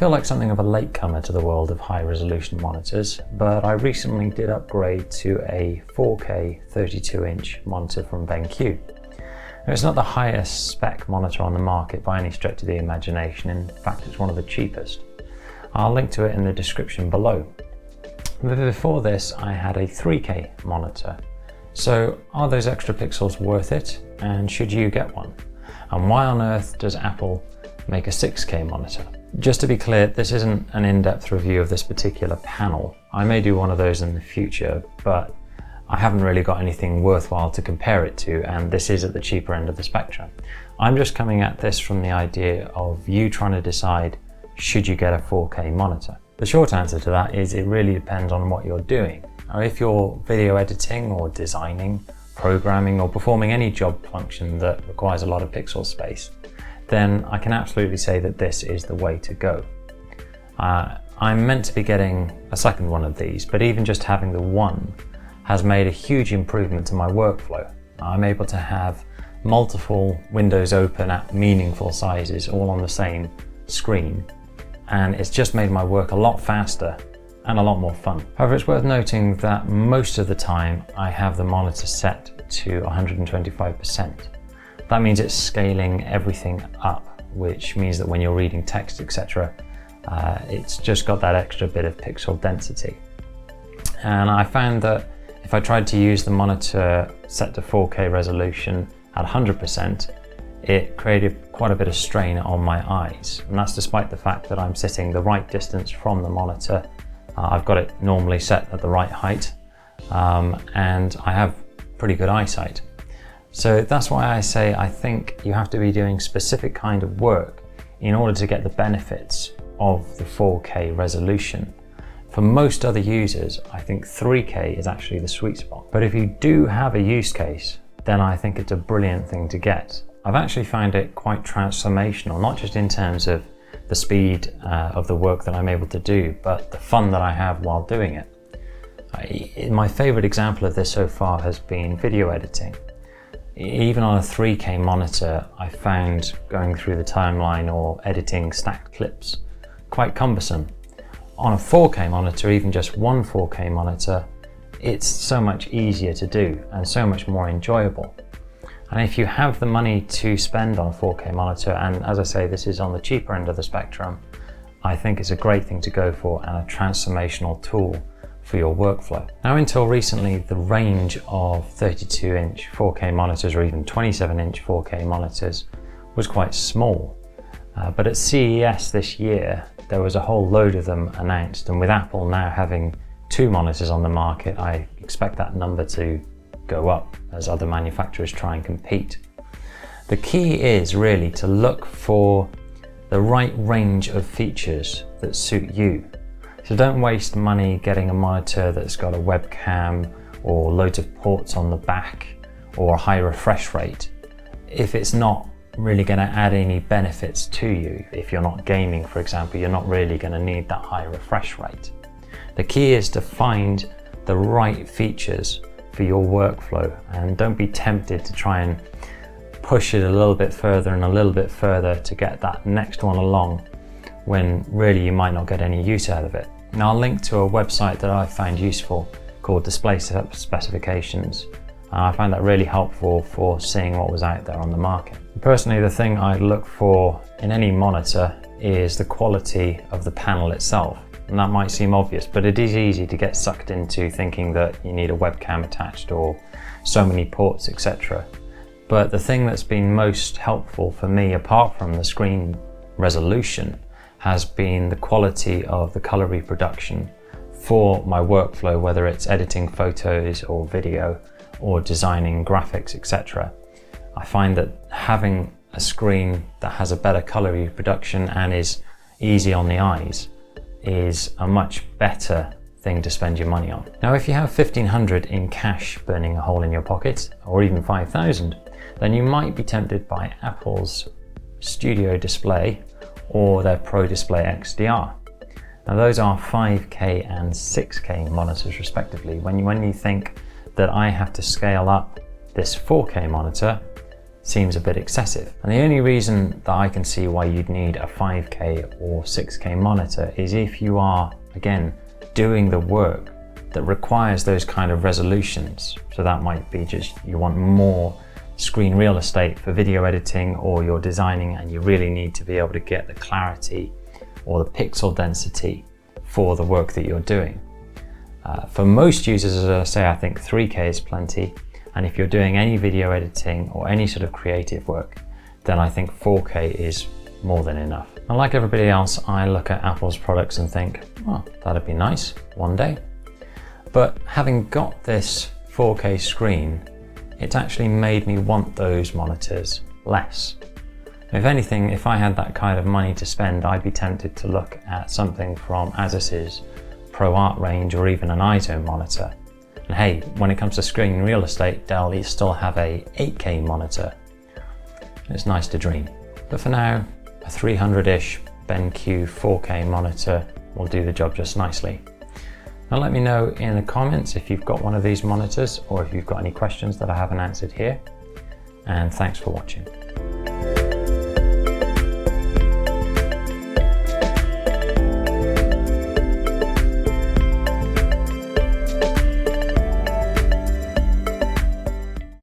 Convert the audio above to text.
feel like something of a latecomer to the world of high resolution monitors, but I recently did upgrade to a 4K 32-inch monitor from BenQ. It's not the highest spec monitor on the market by any stretch of the imagination. In fact, it's one of the cheapest. I'll link to it in the description below. But before this, I had a 3K monitor. So are those extra pixels worth it? And should you get one? And why on earth does Apple make a 6K monitor? Just to be clear, this isn't an in-depth review of this particular panel. I may do one of those in the future, but I haven't really got anything worthwhile to compare it to, and this is at the cheaper end of the spectrum. I'm just coming at this from the idea of you trying to decide, should you get a 4K monitor? The short answer to that is it really depends on what you're doing. Now, if you're video editing or designing, programming, or performing any job function that requires a lot of pixel space, then I can absolutely say that this is the way to go. I'm meant to be getting a second one of these, but even just having the one has made a huge improvement to my workflow. I'm able to have multiple windows open at meaningful sizes all on the same screen, and it's just made my work a lot faster and a lot more fun. However, it's worth noting that most of the time I have the monitor set to 125%. That means it's scaling everything up, which means that when you're reading text, etc., it's just got that extra bit of pixel density. And I found that if I tried to use the monitor set to 4K resolution at 100%, it created quite a bit of strain on my eyes. And that's despite the fact that I'm sitting the right distance from the monitor. I've got it normally set at the right height, and I have pretty good eyesight. So that's why I say I think you have to be doing specific kind of work in order to get the benefits of the 4K resolution. For most other users, I think 3K is actually the sweet spot. But if you do have a use case, then I think it's a brilliant thing to get. I've actually found it quite transformational, not just in terms of the speed of the work that I'm able to do, but the fun that I have while doing it. My favorite example of this so far has been video editing. Even on a 3K monitor, I found going through the timeline or editing stacked clips quite cumbersome. On a 4K monitor, even just one 4K monitor, it's so much easier to do and so much more enjoyable. And if you have the money to spend on a 4K monitor, and as I say, this is on the cheaper end of the spectrum, I think it's a great thing to go for and a transformational tool for your workflow. Now, until recently, the range of 32-inch 4K monitors or even 27-inch 4K monitors was quite small. But at CES this year, there was a whole load of them announced, and with Apple now having 2 monitors on the market, I expect that number to go up as other manufacturers try and compete. The key is really to look for the right range of features that suit you. So don't waste money getting a monitor that's got a webcam or loads of ports on the back or a high refresh rate if it's not really going to add any benefits to you. If you're not gaming, for example, you're not really going to need that high refresh rate. The key is to find the right features for your workflow, and don't be tempted to try and push it a little bit further and a little bit further to get that next one along when really you might not get any use out of it. Now, I'll link to a website that I found useful called Display Specifications. I found that really helpful for seeing what was out there on the market. Personally, the thing I look for in any monitor is the quality of the panel itself. And that might seem obvious, but it is easy to get sucked into thinking that you need a webcam attached or so many ports, etc. But the thing that's been most helpful for me, apart from the screen resolution, has been the quality of the color reproduction for my workflow, whether it's editing photos or video or designing graphics, etc. I find that having a screen that has a better color reproduction and is easy on the eyes is a much better thing to spend your money on. Now, if you have 1,500 in cash burning a hole in your pocket, or even 5,000, then you might be tempted by Apple's Studio Display or their Pro Display XDR. Now, those are 5K and 6K monitors respectively. When you think that I have to scale up this 4K monitor seems a bit excessive. And the only reason that I can see why you'd need a 5K or 6K monitor is if you are, again, doing the work that requires those kind of resolutions. So that might be just you want more screen real estate for video editing, or you're designing and you really need to be able to get the clarity or the pixel density for the work that you're doing. For most users, as I say, I think 3K is plenty. And if you're doing any video editing or any sort of creative work, then I think 4K is more than enough. And like everybody else, I look at Apple's products and think, oh, that'd be nice one day. But having got this 4K screen, it's actually made me want those monitors less. If anything, if I had that kind of money to spend, I'd be tempted to look at something from Asus's ProArt range or even an ISO monitor. And hey, when it comes to screen real estate, Dell, you still have a 8K monitor. It's nice to dream. But for now, a 300-ish BenQ 4K monitor will do the job just nicely. Now let me know in the comments if you've got one of these monitors or if you've got any questions that I haven't answered here. And thanks for watching.